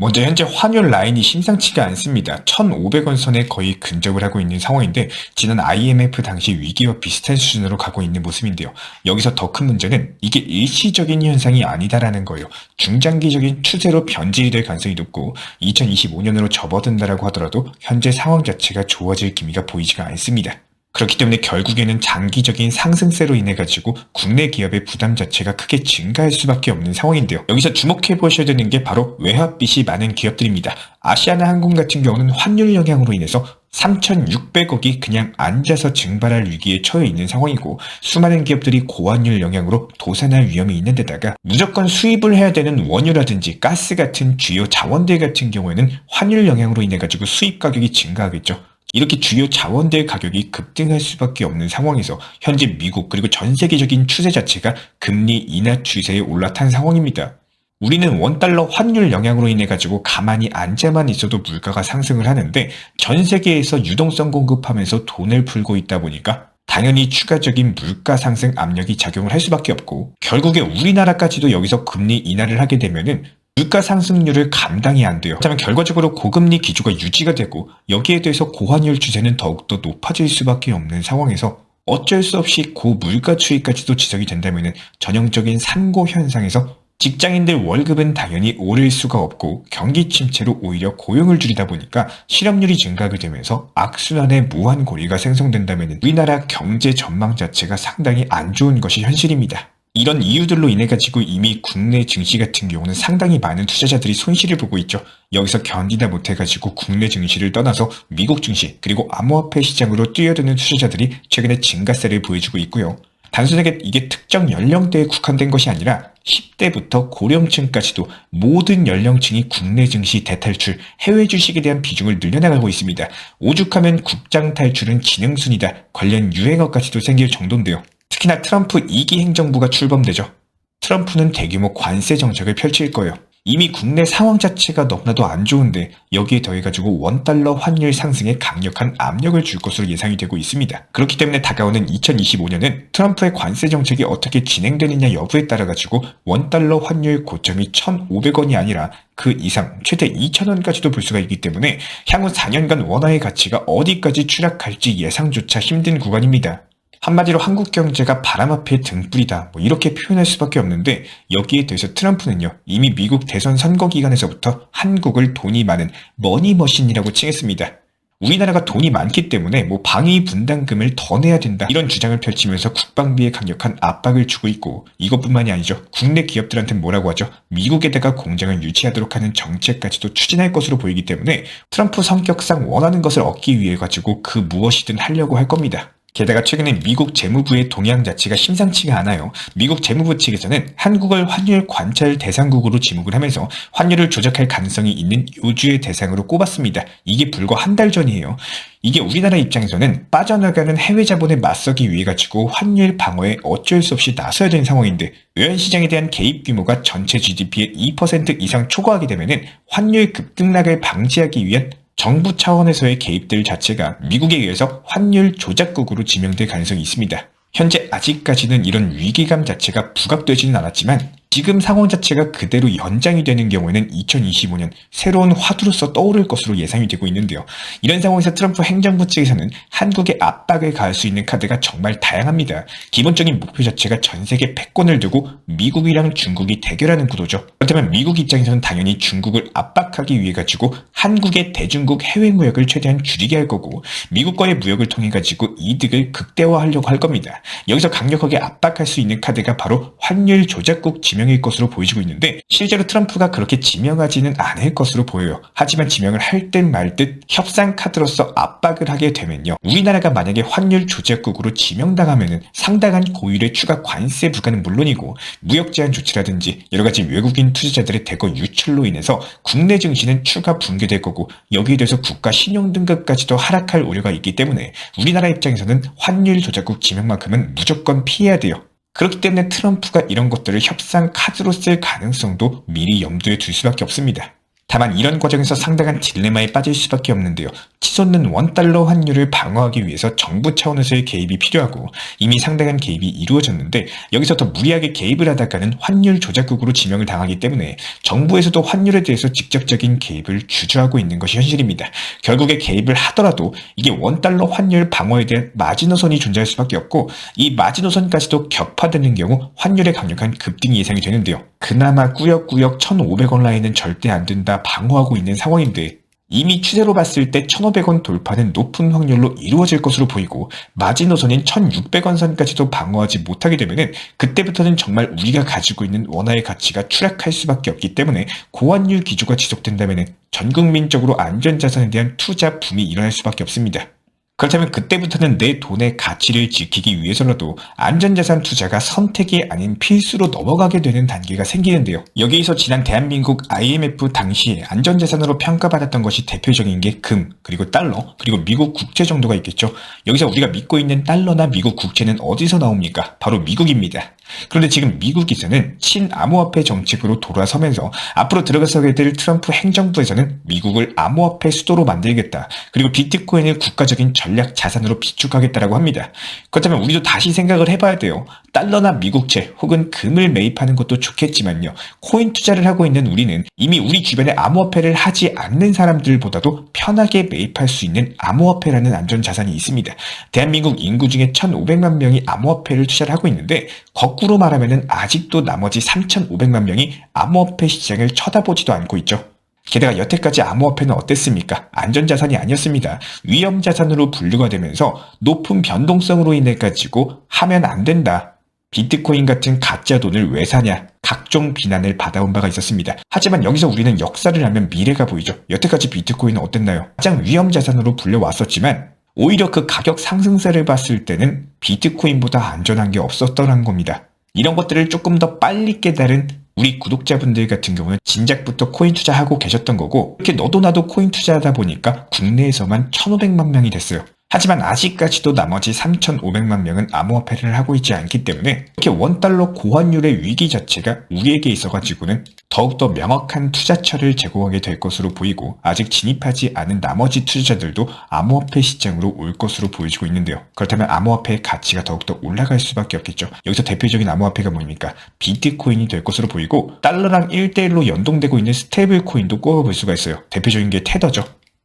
먼저 현재 환율 라인이 심상치가 않습니다. 1,500원 선에 거의 근접을 하고 있는 상황인데 지난 IMF 당시 위기와 비슷한 수준으로 가고 있는 모습인데요. 여기서 더 큰 문제는 이게 일시적인 현상이 아니다라는 거예요. 중장기적인 추세로 변질이 될 가능성이 높고 2025년으로 접어든다라고 하더라도 현재 상황 자체가 좋아질 기미가 보이지가 않습니다. 그렇기 때문에 결국에는 장기적인 상승세로 인해 가지고 국내 기업의 부담 자체가 크게 증가할 수밖에 없는 상황인데요. 여기서 주목해 보셔야 되는 게 바로 외화빚이 많은 기업들입니다. 아시아나항공 같은 경우는 환율 영향으로 인해서 3,600억이 그냥 앉아서 증발할 위기에 처해 있는 상황이고 수많은 기업들이 고환율 영향으로 도산할 위험이 있는 데다가 무조건 수입을 해야 되는 원유라든지 가스 같은 주요 자원들 같은 경우에는 환율 영향으로 인해 가지고 수입 가격이 증가하겠죠. 이렇게 주요 자원들 가격이 급등할 수밖에 없는 상황에서 현재 미국 그리고 전 세계적인 추세 자체가 금리 인하 추세에 올라탄 상황입니다. 우리는 원달러 환율 영향으로 인해 가지고 가만히 앉아만 있어도 물가가 상승을 하는데 전 세계에서 유동성 공급하면서 돈을 풀고 있다 보니까 당연히 추가적인 물가 상승 압력이 작용을 할 수밖에 없고 결국에 우리나라까지도 여기서 금리 인하를 하게 되면은 물가 상승률을 감당이 안 돼요. 그렇다면 결과적으로 고금리 기조가 유지가 되고 여기에 대해서 고환율 추세는 더욱더 높아질 수밖에 없는 상황에서 어쩔 수 없이 고물가 추이까지도 지속이 된다면 전형적인 삼고 현상에서 직장인들 월급은 당연히 오를 수가 없고 경기 침체로 오히려 고용을 줄이다 보니까 실업률이 증가하게 되면서 악순환의 무한고리가 생성된다면 우리나라 경제 전망 자체가 상당히 안 좋은 것이 현실입니다. 이런 이유들로 인해 가지고 이미 국내 증시 같은 경우는 상당히 많은 투자자들이 손실을 보고 있죠. 여기서 견디다 못해 가지고 국내 증시를 떠나서 미국 증시 그리고 암호화폐 시장으로 뛰어드는 투자자들이 최근에 증가세를 보여주고 있고요. 단순하게 이게 특정 연령대에 국한된 것이 아니라 10대부터 고령층까지도 모든 연령층이 국내 증시 대탈출, 해외 주식에 대한 비중을 늘려나가고 있습니다. 오죽하면 국장 탈출은 지능순이다 관련 유행어까지도 생길 정도인데요. 특히나 트럼프 2기 행정부가 출범되죠. 트럼프는 대규모 관세 정책을 펼칠 거예요. 이미 국내 상황 자체가 너무나도 안 좋은데 여기에 더해가지고 원달러 환율 상승에 강력한 압력을 줄 것으로 예상이 되고 있습니다. 그렇기 때문에 다가오는 2025년은 트럼프의 관세 정책이 어떻게 진행되느냐 여부에 따라가지고 원달러 환율 고점이 1,500원이 아니라 그 이상 최대 2,000원까지도 볼 수가 있기 때문에 향후 4년간 원화의 가치가 어디까지 추락할지 예상조차 힘든 구간입니다. 한마디로 한국 경제가 바람 앞에 등불이다 이렇게 표현할 수밖에 없는데 여기에 대해서 트럼프는요 이미 미국 대선 선거 기간에서부터 한국을 돈이 많은 머니머신이라고 칭했습니다. 우리나라가 돈이 많기 때문에 방위 분담금을 더 내야 된다 이런 주장을 펼치면서 국방비에 강력한 압박을 주고 있고 이것뿐만이 아니죠. 국내 기업들한테는 뭐라고 하죠? 미국에다가 공장을 유치하도록 하는 정책까지도 추진할 것으로 보이기 때문에 트럼프 성격상 원하는 것을 얻기 위해 가지고 그 무엇이든 하려고 할 겁니다. 게다가 최근에 미국 재무부의 동향 자체가 심상치가 않아요. 미국 재무부 측에서는 한국을 환율 관찰 대상국으로 지목을 하면서 환율을 조작할 가능성이 있는 요주의 대상으로 꼽았습니다. 이게 불과 한 달 전이에요. 이게 우리나라 입장에서는 빠져나가는 해외 자본에 맞서기 위해 가지고 환율 방어에 어쩔 수 없이 나서야 되는 상황인데 외환시장에 대한 개입 규모가 전체 GDP의 2% 이상 초과하게 되면 환율 급등락을 방지하기 위한 정부 차원에서의 개입들 자체가 미국에 의해서 환율 조작국으로 지명될 가능성이 있습니다. 현재 아직까지는 이런 위기감 자체가 부각되지는 않았지만 지금 상황 자체가 그대로 연장이 되는 경우에는 2025년 새로운 화두로서 떠오를 것으로 예상이 되고 있는데요. 이런 상황에서 트럼프 행정부 측에서는 한국에 압박을 가할 수 있는 카드가 정말 다양합니다. 기본적인 목표 자체가 전 세계 패권을 두고 미국이랑 중국이 대결하는 구도죠. 그렇다면 미국 입장에서는 당연히 중국을 압박하기 위해 가지고 한국의 대중국 해외 무역을 최대한 줄이게 할 거고 미국과의 무역을 통해 가지고 이득을 극대화하려고 할 겁니다. 여기서 강력하게 압박할 수 있는 카드가 바로 환율 조작국 지명일 것으로 보여지고 있는데 실제로 트럼프가 그렇게 지명하지는 않을 것으로 보여요. 하지만 지명을 할 듯 말 듯 협상 카드로서 압박을 하게 되면요. 우리나라가 만약에 환율 조작국으로 지명당하면은 상당한 고율의 추가 관세 부과는 물론이고 무역 제한 조치라든지 여러 가지 외국인 투자자들의 대거 유출로 인해서 국내 증시는 추가 붕괴될 거고 여기에 대해서 국가 신용 등급까지도 하락할 우려가 있기 때문에 우리나라 입장에서는 환율 조작국 지명만큼은 무조건 피해야 돼요. 그렇기 때문에 트럼프가 이런 것들을 협상 카드로 쓸 가능성도 미리 염두에 둘 수밖에 없습니다. 다만 이런 과정에서 상당한 딜레마에 빠질 수밖에 없는데요. 치솟는 원달러 환율을 방어하기 위해서 정부 차원에서의 개입이 필요하고 이미 상당한 개입이 이루어졌는데 여기서 더 무리하게 개입을 하다가는 환율 조작국으로 지명을 당하기 때문에 정부에서도 환율에 대해서 직접적인 개입을 주저하고 있는 것이 현실입니다. 결국에 개입을 하더라도 이게 원달러 환율 방어에 대한 마지노선이 존재할 수밖에 없고 이 마지노선까지도 격파되는 경우 환율의 강력한 급등이 예상이 되는데요. 그나마 꾸역꾸역 1,500원 라인은 절대 안 된다 방어하고 있는 상황인데 이미 추세로 봤을 때 1,500원 돌파는 높은 확률로 이루어질 것으로 보이고 마지노선인 1,600원 선까지도 방어하지 못하게 되면 그때부터는 정말 우리가 가지고 있는 원화의 가치가 추락할 수밖에 없기 때문에 고환율 기조가 지속된다면 전국민적으로 안전자산에 대한 투자 붐이 일어날 수밖에 없습니다. 그렇다면 그때부터는 내 돈의 가치를 지키기 위해서라도 안전자산 투자가 선택이 아닌 필수로 넘어가게 되는 단계가 생기는데요. 여기에서 지난 대한민국 IMF 당시에 안전자산으로 평가받았던 것이 대표적인 게 금, 그리고 달러, 그리고 미국 국채 정도가 있겠죠. 여기서 우리가 믿고 있는 달러나 미국 국채는 어디서 나옵니까? 바로 미국입니다. 그런데 지금 미국에서는 친암호화폐 정책으로 돌아서면서 앞으로 들어가서게 될 트럼프 행정부에서는 미국을 암호화폐 수도로 만들겠다. 그리고 비트코인을 국가적인 전략 자산으로 비축하겠다라고 합니다. 그렇다면 우리도 다시 생각을 해봐야 돼요. 달러나 미국채 혹은 금을 매입하는 것도 좋겠지만요. 코인 투자를 하고 있는 우리는 이미 우리 주변에 암호화폐를 하지 않는 사람들보다도 편하게 매입할 수 있는 암호화폐라는 안전자산이 있습니다. 대한민국 인구 중에 1,500만 명이 암호화폐를 투자를 하고 있는데 거꾸로 말하면 아직도 나머지 3,500만 명이 암호화폐 시장을 쳐다보지도 않고 있죠. 게다가 여태까지 암호화폐는 어땠습니까? 안전자산이 아니었습니다. 위험자산으로 분류가 되면서 높은 변동성으로 인해 가지고 하면 안 된다. 비트코인 같은 가짜 돈을 왜 사냐? 각종 비난을 받아온 바가 있었습니다. 하지만 여기서 우리는 역사를 알면 미래가 보이죠. 여태까지 비트코인은 어땠나요? 가장 위험자산으로 불려왔었지만 오히려 그 가격 상승세를 봤을 때는 비트코인보다 안전한 게 없었더란 겁니다. 이런 것들을 조금 더 빨리 깨달은 우리 구독자분들 같은 경우는 진작부터 코인 투자하고 계셨던 거고 이렇게 너도 나도 코인 투자하다 보니까 국내에서만 1,500만 명이 됐어요. 하지만 아직까지도 나머지 3,500만 명은 암호화폐를 하고 있지 않기 때문에 이렇게 원달러 고환율의 위기 자체가 우리에게 있어가지고는 더욱더 명확한 투자처를 제공하게 될 것으로 보이고 아직 진입하지 않은 나머지 투자자들도 암호화폐 시장으로 올 것으로 보여지고 있는데요. 그렇다면 암호화폐의 가치가 더욱더 올라갈 수밖에 없겠죠. 여기서 대표적인 암호화폐가 뭡니까? 비트코인이 될 것으로 보이고 달러랑 1대1로 연동되고 있는 스테이블 코인도 꼽아볼 수가 있어요. 대표적인 게 테더죠.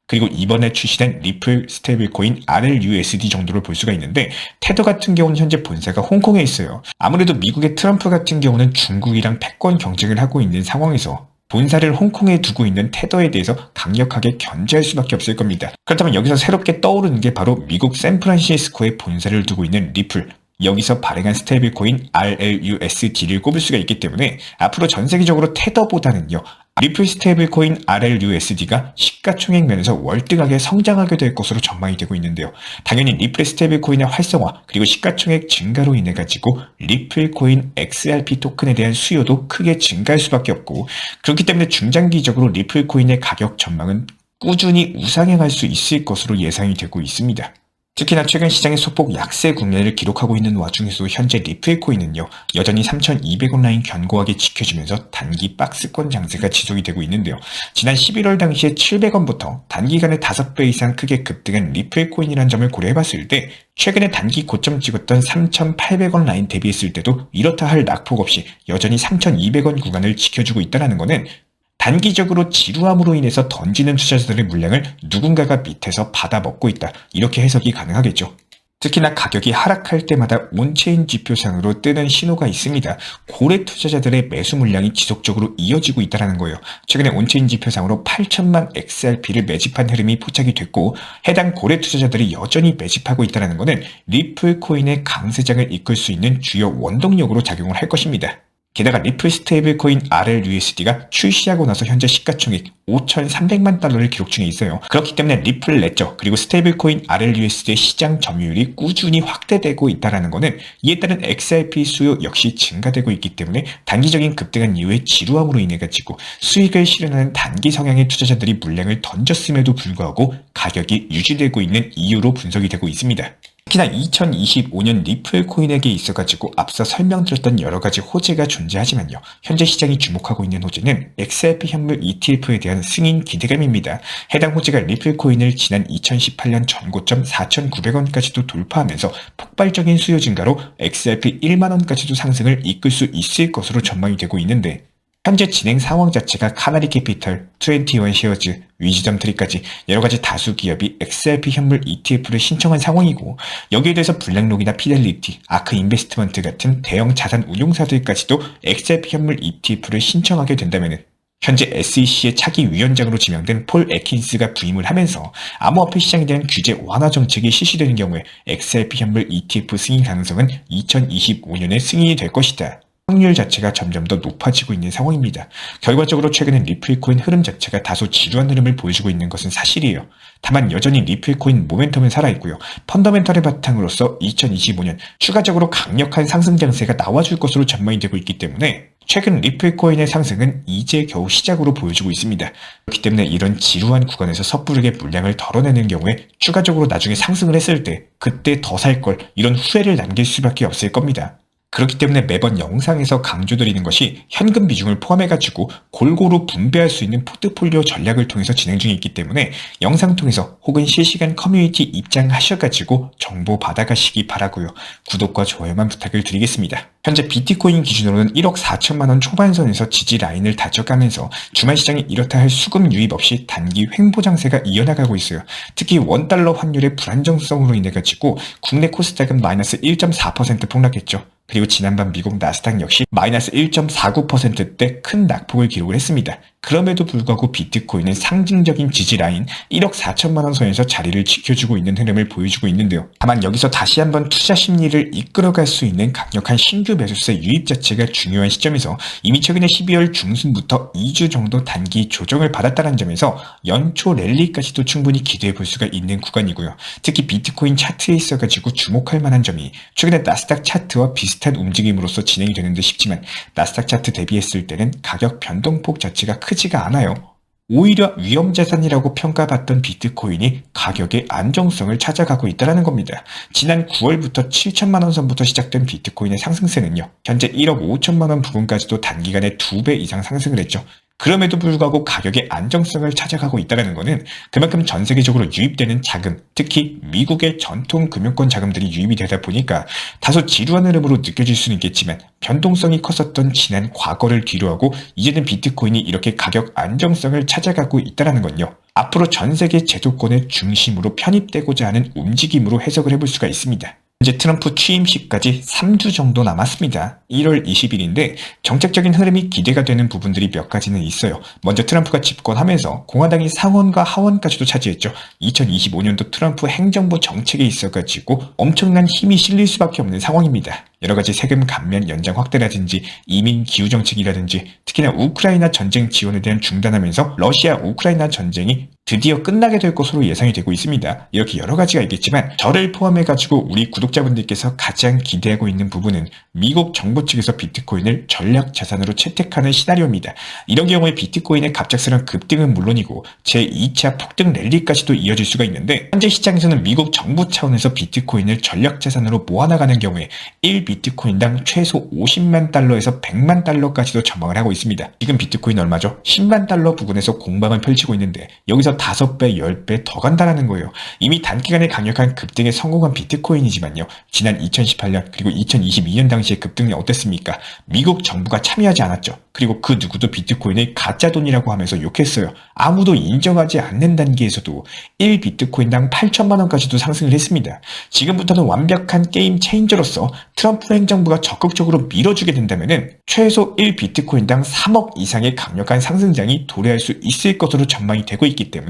그리고 이번에 출시된 리플 스테이블코인 RLUSD 정도를 볼 수가 있는데 테더 같은 경우는 현재 본사가 홍콩에 있어요. 아무래도 미국의 트럼프 같은 경우는 중국이랑 패권 경쟁을 하고 있는 상황에서 본사를 홍콩에 두고 있는 테더에 대해서 강력하게 견제할 수밖에 없을 겁니다. 그렇다면 여기서 새롭게 떠오르는 게 바로 미국 샌프란시스코에 본사를 두고 있는 리플, 여기서 발행한 스테이블코인 RLUSD를 꼽을 수가 있기 때문에 앞으로 전 세계적으로 테더보다는요. 리플 스테이블코인 RLUSD가 시가총액 면에서 월등하게 성장하게 될 것으로 전망이 되고 있는데요. 당연히 리플 스테이블코인의 활성화 그리고 시가총액 증가로 인해 가지고 리플 코인 XRP 토큰에 대한 수요도 크게 증가할 수밖에 없고 그렇기 때문에 중장기적으로 리플 코인의 가격 전망은 꾸준히 우상향할 수 있을 것으로 예상이 되고 있습니다. 특히나 최근 시장의 소폭 약세 국면을 기록하고 있는 와중에서도 현재 리플 코인은요 여전히 3,200원 라인 견고하게 지켜주면서 단기 박스권 장세가 지속이 되고 있는데요. 지난 11월 당시에 700원부터 단기간에 5배 이상 크게 급등한 리플 코인이라는 점을 고려해봤을 때 최근에 단기 고점 찍었던 3,800원 라인 대비했을 때도 이렇다 할 낙폭 없이 여전히 3,200원 구간을 지켜주고 있다는 것은 단기적으로 지루함으로 인해서 던지는 투자자들의 물량을 누군가가 밑에서 받아먹고 있다. 이렇게 해석이 가능하겠죠. 특히나 가격이 하락할 때마다 온체인 지표상으로 뜨는 신호가 있습니다. 고래 투자자들의 매수 물량이 지속적으로 이어지고 있다는 거예요. 최근에 온체인 지표상으로 8천만 XRP를 매집한 흐름이 포착이 됐고 해당 고래 투자자들이 여전히 매집하고 있다는 것은 리플 코인의 강세장을 이끌 수 있는 주요 원동력으로 작용을 할 것입니다. 게다가 리플 스테이블 코인 RLUSD가 출시하고 나서 현재 시가총액 5,300만 달러를 기록 중에 있어요. 그렇기 때문에 리플 레저 그리고 스테이블 코인 RLUSD의 시장 점유율이 꾸준히 확대되고 있다는 것은 이에 따른 XRP 수요 역시 증가되고 있기 때문에 단기적인 급등한 이후에 지루함으로 인해 가지고 수익을 실현하는 단기 성향의 투자자들이 물량을 던졌음에도 불구하고 가격이 유지되고 있는 이유로 분석이 되고 있습니다. 특히나 2025년 리플 코인에게 있어가지고 앞서 설명드렸던 여러가지 호재가 존재하지만요. 현재 시장이 주목하고 있는 호재는 XRP 현물 ETF에 대한 승인 기대감입니다. 해당 호재가 리플 코인을 지난 2018년 전고점 4,900원까지도 돌파하면서 폭발적인 수요 증가로 XRP 1만원까지도 상승을 이끌 수 있을 것으로 전망이 되고 있는데, 현재 진행 상황 자체가 카나리 캐피털, 21 쉐어즈, 위즈덤 트리까지 여러가지 다수 기업이 XRP 현물 ETF를 신청한 상황이고, 여기에 대해서 블랙록이나 피델리티, 아크 인베스트먼트 같은 대형 자산 운용사들까지도 XRP 현물 ETF를 신청하게 된다면 현재 SEC의 차기 위원장으로 지명된 폴 애킨스가 부임을 하면서 암호화폐 시장에 대한 규제 완화 정책이 실시되는 경우에 XRP 현물 ETF 승인 가능성은 2025년에 승인이 될 것이다. 확률 자체가 점점 더 높아지고 있는 상황입니다. 결과적으로 최근엔 리플코인 흐름 자체가 다소 지루한 흐름을 보여주고 있는 것은 사실이에요. 다만 여전히 리플코인 모멘텀은 살아있고요. 펀더멘털의 바탕으로서 2025년 추가적으로 강력한 상승 장세가 나와줄 것으로 전망이 되고 있기 때문에 최근 리플코인의 상승은 이제 겨우 시작으로 보여주고 있습니다. 그렇기 때문에 이런 지루한 구간에서 섣부르게 물량을 덜어내는 경우에 추가적으로 나중에 상승을 했을 때 그때 더 살 걸, 이런 후회를 남길 수밖에 없을 겁니다. 그렇기 때문에 매번 영상에서 강조드리는 것이 현금 비중을 포함해가지고 골고루 분배할 수 있는 포트폴리오 전략을 통해서 진행 중에 있기 때문에 영상 통해서 혹은 실시간 커뮤니티 입장하셔가지고 정보 받아가시기 바라고요. 구독과 좋아요만 부탁을 드리겠습니다. 현재 비트코인 기준으로는 1억 4천만원 초반선에서 지지 라인을 다져가면서 주말 시장이 이렇다 할 수급 유입 없이 단기 횡보 장세가 이어나가고 있어요. 특히 원달러 환율의 불안정성으로 인해가지고 국내 코스닥은 마이너스 1.4% 폭락했죠. 그리고 지난밤 미국 나스닥 역시 마이너스 1.49%대 큰 낙폭을 기록을 했습니다. 그럼에도 불구하고 비트코인은 상징적인 지지라인 1억 4천만원 선에서 자리를 지켜주고 있는 흐름을 보여주고 있는데요. 다만 여기서 다시 한번 투자 심리를 이끌어갈 수 있는 강력한 신규 매수세 유입 자체가 중요한 시점에서 이미 최근에 12월 중순부터 2주 정도 단기 조정을 받았다는 점에서 연초 랠리까지도 충분히 기대해 볼 수가 있는 구간이고요. 특히 비트코인 차트에 있어가지고 주목할 만한 점이 최근에 나스닥 차트와 비슷한 움직임으로서 진행이 되는 듯 싶지만 나스닥 차트 대비했을 때는 가격 변동폭 자체가 크지가 않아요. 오히려 위험자산이라고 평가받던 비트코인이 가격의 안정성을 찾아가고 있다는 겁니다. 지난 9월부터 7천만원 선부터 시작된 비트코인의 상승세는요, 현재 1억 5천만원 부근까지도 단기간에 2배 이상 상승을 했죠. 그럼에도 불구하고 가격의 안정성을 찾아가고 있다는 것은 그만큼 전 세계적으로 유입되는 자금, 특히 미국의 전통 금융권 자금들이 유입이 되다 보니까 다소 지루한 흐름으로 느껴질 수는 있겠지만 변동성이 컸었던 지난 과거를 뒤로하고 이제는 비트코인이 이렇게 가격 안정성을 찾아가고 있다는 건요, 앞으로 전 세계 제도권의 중심으로 편입되고자 하는 움직임으로 해석을 해볼 수가 있습니다. 현재 트럼프 취임식까지 3주 정도 남았습니다. 1월 20일인데 정책적인 흐름이 기대가 되는 부분들이 몇 가지는 있어요. 먼저 트럼프가 집권하면서 공화당이 상원과 하원까지도 차지했죠. 2025년도 트럼프 행정부 정책에 있어가지고 엄청난 힘이 실릴 수밖에 없는 상황입니다. 여러가지 세금 감면 연장 확대라든지 이민 기후 정책이라든지 특히나 우크라이나 전쟁 지원에 대한 중단하면서 러시아 우크라이나 전쟁이 드디어 끝나게 될 것으로 예상이 되고 있습니다. 이렇게 여러 가지가 있겠지만 저를 포함해가지고 우리 구독자분들께서 가장 기대하고 있는 부분은 미국 정부 측에서 비트코인을 전략 자산으로 채택하는 시나리오입니다. 이런 경우에 비트코인의 갑작스러운 급등은 물론이고 제2차 폭등 랠리까지도 이어질 수가 있는데, 현재 시장에서는 미국 정부 차원에서 비트코인을 전략 자산으로 모아나가는 경우에 1비트코인당 최소 50만 달러에서 100만 달러까지도 전망을 하고 있습니다. 지금 비트코인 얼마죠? 10만 달러 부근에서 공방을 펼치고 있는데 여기서 5배, 10배 더 간다는 거예요. 이미 단기간에 강력한 급등에 성공한 비트코인이지만요, 지난 2018년 그리고 2022년 당시에 급등이 어땠습니까? 미국 정부가 참여하지 않았죠. 그리고 그 누구도 비트코인을 가짜 돈이라고 하면서 욕했어요. 아무도 인정하지 않는 단계에서도 1비트코인당 8천만 원까지도 상승을 했습니다. 지금부터는 완벽한 게임 체인저로서 트럼프 행정부가 적극적으로 밀어주게 된다면 최소 1비트코인당 3억 이상의 강력한 상승장이 도래할 수 있을 것으로 전망이 되고 있기 때문에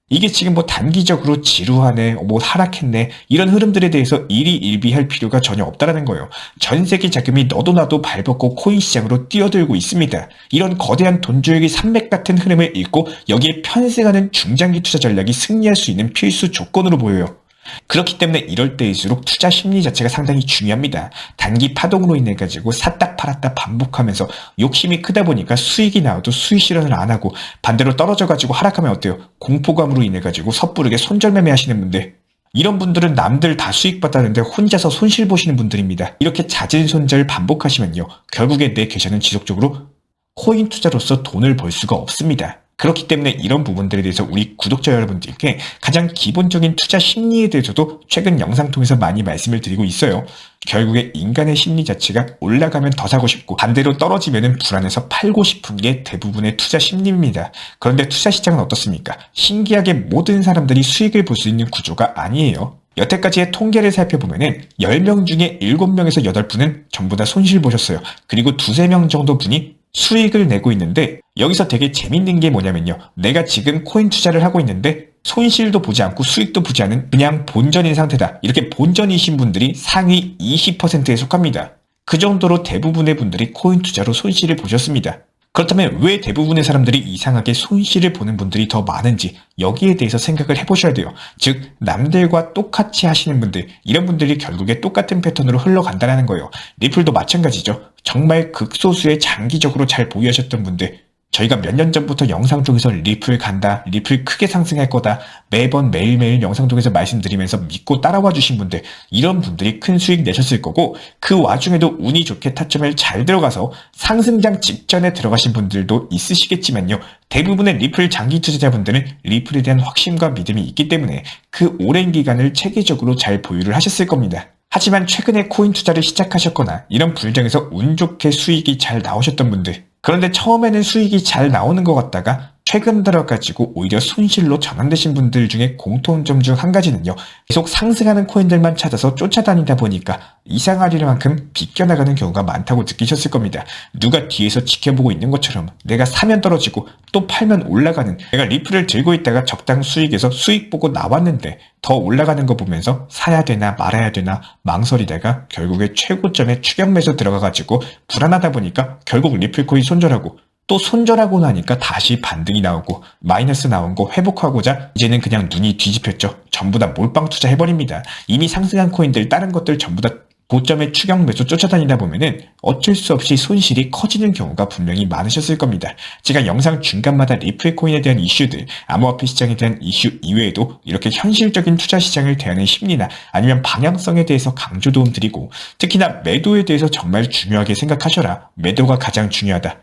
이게 지금 단기적으로 지루하네, 하락했네, 이런 흐름들에 대해서 일희일비할 필요가 전혀 없다라는 거예요. 전 세계 자금이 너도 나도 발벗고 코인 시장으로 뛰어들고 있습니다. 이런 거대한 돈조역의 산맥 같은 흐름을 읽고 여기에 편승하는 중장기 투자 전략이 승리할 수 있는 필수 조건으로 보여요. 그렇기 때문에 이럴 때일수록 투자 심리 자체가 상당히 중요합니다. 단기 파동으로 인해 가지고 샀다 팔았다 반복하면서 욕심이 크다 보니까 수익이 나와도 수익 실현을 안 하고 반대로 떨어져 가지고 하락하면 어때요? 공포감으로 인해 가지고 섣부르게 손절매매 하시는 분들, 이런 분들은 남들 다 수익 받았는데 혼자서 손실 보시는 분들입니다. 이렇게 잦은 손절 반복하시면요, 결국에 내 계좌는 지속적으로 코인 투자로서 돈을 벌 수가 없습니다. 그렇기 때문에 이런 부분들에 대해서 우리 구독자 여러분들께 가장 기본적인 투자 심리에 대해서도 최근 영상 통해서 많이 말씀을 드리고 있어요. 결국에 인간의 심리 자체가 올라가면 더 사고 싶고 반대로 떨어지면 불안해서 팔고 싶은 게 대부분의 투자 심리입니다. 그런데 투자 시장은 어떻습니까? 신기하게 모든 사람들이 수익을 볼 수 있는 구조가 아니에요. 여태까지의 통계를 살펴보면 10명 중에 7명에서 8분은 전부 다 손실 보셨어요. 그리고 2~3명 정도 분이 수익을 내고 있는데, 여기서 되게 재밌는 게 뭐냐면요, 내가 지금 코인 투자를 하고 있는데 손실도 보지 않고 수익도 보지 않은 그냥 본전인 상태다, 이렇게 본전이신 분들이 상위 20%에 속합니다. 그 정도로 대부분의 분들이 코인 투자로 손실을 보셨습니다. 그렇다면 왜 대부분의 사람들이 이상하게 손실을 보는 분들이 더 많은지, 여기에 대해서 생각을 해보셔야 돼요. 즉, 남들과 똑같이 하시는 분들, 이런 분들이 결국에 똑같은 패턴으로 흘러간다는 거예요. 리플도 마찬가지죠. 정말 극소수의 장기적으로 잘 보유하셨던 분들, 저희가 몇 년 전부터 영상 통해서 리플 간다, 리플 크게 상승할 거다, 매번 매일매일 영상 통해서 말씀드리면서 믿고 따라와 주신 분들, 이런 분들이 큰 수익 내셨을 거고, 그 와중에도 운이 좋게 타점을 잘 들어가서 상승장 직전에 들어가신 분들도 있으시겠지만요, 대부분의 리플 장기 투자자분들은 리플에 대한 확신과 믿음이 있기 때문에 그 오랜 기간을 체계적으로 잘 보유를 하셨을 겁니다. 하지만 최근에 코인 투자를 시작하셨거나 이런 불정에서 운 좋게 수익이 잘 나오셨던 분들, 그런데 처음에는 수익이 잘 나오는 것 같다가 최근 들어가지고 오히려 손실로 전환되신 분들 중에 공통점 중 한 가지는요, 계속 상승하는 코인들만 찾아서 쫓아다니다 보니까 이상하리만큼 비껴나가는 경우가 많다고 느끼셨을 겁니다. 누가 뒤에서 지켜보고 있는 것처럼 내가 사면 떨어지고 또 팔면 올라가는, 내가 리플을 들고 있다가 적당 수익에서 수익 보고 나왔는데 더 올라가는 거 보면서 사야 되나 말아야 되나 망설이다가 결국에 최고점에 추격 매수 들어가가지고 불안하다 보니까 결국 리플 코인 손절하고, 또 손절하고 나니까 다시 반등이 나오고 마이너스 나온 거 회복하고자 이제는 그냥 눈이 뒤집혔죠. 전부 다 몰빵 투자해버립니다. 이미 상승한 코인들, 다른 것들 전부 다 고점의 추격 매수 쫓아다니다 보면은 어쩔 수 없이 손실이 커지는 경우가 분명히 많으셨을 겁니다. 제가 영상 중간마다 리플 코인에 대한 이슈들, 암호화폐 시장에 대한 이슈 이외에도 이렇게 현실적인 투자 시장을 대하는 심리나 아니면 방향성에 대해서 강조 도움 드리고, 특히나 매도에 대해서 정말 중요하게 생각하셔라. 매도가 가장 중요하다.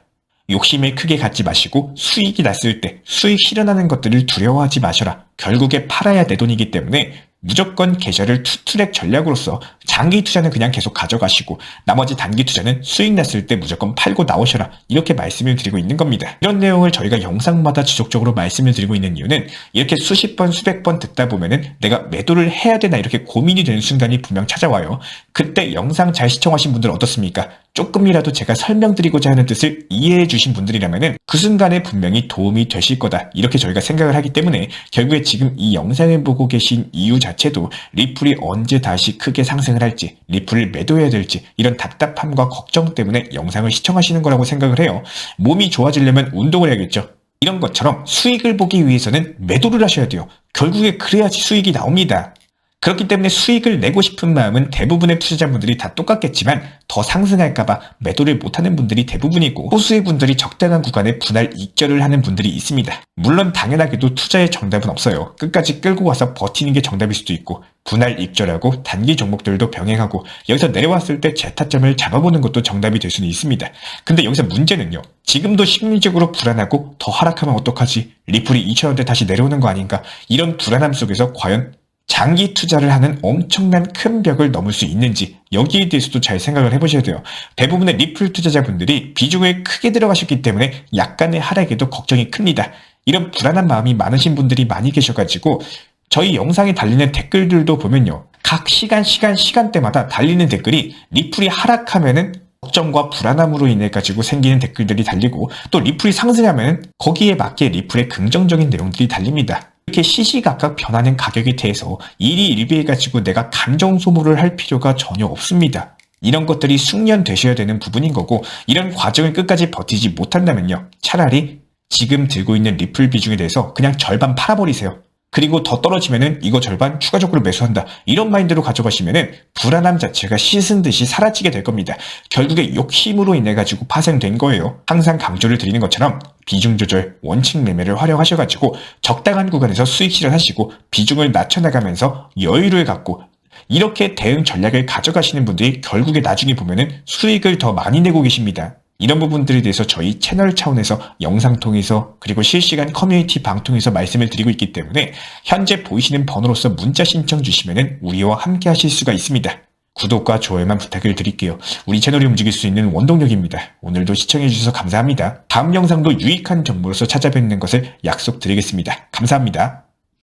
욕심을 크게 갖지 마시고 수익이 났을 때 수익 실현하는 것들을 두려워하지 마셔라. 결국에 팔아야 내 돈이기 때문에 무조건 계좌를 투트랙 전략으로서 장기 투자는 그냥 계속 가져가시고 나머지 단기 투자는 수익 났을 때 무조건 팔고 나오셔라, 이렇게 말씀을 드리고 있는 겁니다. 이런 내용을 저희가 영상마다 지속적으로 말씀을 드리고 있는 이유는 이렇게 수십 번 수백 번 듣다 보면은 내가 매도를 해야 되나 이렇게 고민이 되는 순간이 분명 찾아와요. 그때 영상 잘 시청하신 분들 어떻습니까? 조금이라도 제가 설명드리고자 하는 뜻을 이해해 주신 분들이라면은 그 순간에 분명히 도움이 되실 거다, 이렇게 저희가 생각을 하기 때문에 결국에 지금 이 영상을 보고 계신 이유 자체도 리플이 언제 다시 크게 상승을 할지, 리플을 매도해야 될지 이런 답답함과 걱정 때문에 영상을 시청하시는 거라고 생각을 해요. 몸이 좋아지려면 운동을 해야겠죠. 이런 것처럼 수익을 보기 위해서는 매도를 하셔야 돼요. 결국에 그래야지 수익이 나옵니다. 그렇기 때문에 수익을 내고 싶은 마음은 대부분의 투자자분들이 다 똑같겠지만 더 상승할까봐 매도를 못하는 분들이 대부분이고, 소수의 분들이 적당한 구간에 분할 익절을 하는 분들이 있습니다. 물론 당연하게도 투자의 정답은 없어요. 끝까지 끌고 와서 버티는 게 정답일 수도 있고, 분할 익절하고 단기 종목들도 병행하고 여기서 내려왔을 때 재타점을 잡아보는 것도 정답이 될 수는 있습니다. 근데 여기서 문제는요, 지금도 심리적으로 불안하고 더 하락하면 어떡하지? 리플이 2,000원대 다시 내려오는 거 아닌가? 이런 불안함 속에서 과연 장기 투자를 하는 엄청난 큰 벽을 넘을 수 있는지, 여기에 대해서도 잘 생각을 해보셔야 돼요. 대부분의 리플 투자자분들이 비중을 크게 들어가셨기 때문에 약간의 하락에도 걱정이 큽니다. 이런 불안한 마음이 많으신 분들이 많이 계셔가지고 저희 영상에 달리는 댓글들도 보면요, 각 시간대마다 달리는 댓글이 리플이 하락하면은 걱정과 불안함으로 인해 가지고 생기는 댓글들이 달리고, 또 리플이 상승하면 거기에 맞게 리플의 긍정적인 내용들이 달립니다. 이렇게 시시각각 변하는 가격에 대해서 일희일비해가지고 내가 감정 소모를 할 필요가 전혀 없습니다. 이런 것들이 숙련되셔야 되는 부분인 거고, 이런 과정을 끝까지 버티지 못한다면요, 차라리 지금 들고 있는 리플 비중에 대해서 그냥 절반 팔아버리세요. 그리고 더 떨어지면은 이거 절반 추가적으로 매수한다, 이런 마인드로 가져가시면은 불안함 자체가 씻은 듯이 사라지게 될 겁니다. 결국에 욕심으로 인해 가지고 파생된 거예요. 항상 강조를 드리는 것처럼 비중 조절, 원칙 매매를 활용하셔가지고 적당한 구간에서 수익 실현하시고 비중을 낮춰나가면서 여유를 갖고 이렇게 대응 전략을 가져가시는 분들이 결국에 나중에 보면은 수익을 더 많이 내고 계십니다. 이런 부분들에 대해서 저희 채널 차원에서 영상 통해서 그리고 실시간 커뮤니티 방통해서 말씀을 드리고 있기 때문에 현재 보이시는 번호로서 문자 신청 주시면은 우리와 함께 하실 수가 있습니다. 구독과 좋아요만 부탁을 드릴게요. 우리 채널이 움직일 수 있는 원동력입니다. 오늘도 시청해주셔서 감사합니다. 다음 영상도 유익한 정보로서 찾아뵙는 것을 약속드리겠습니다. 감사합니다.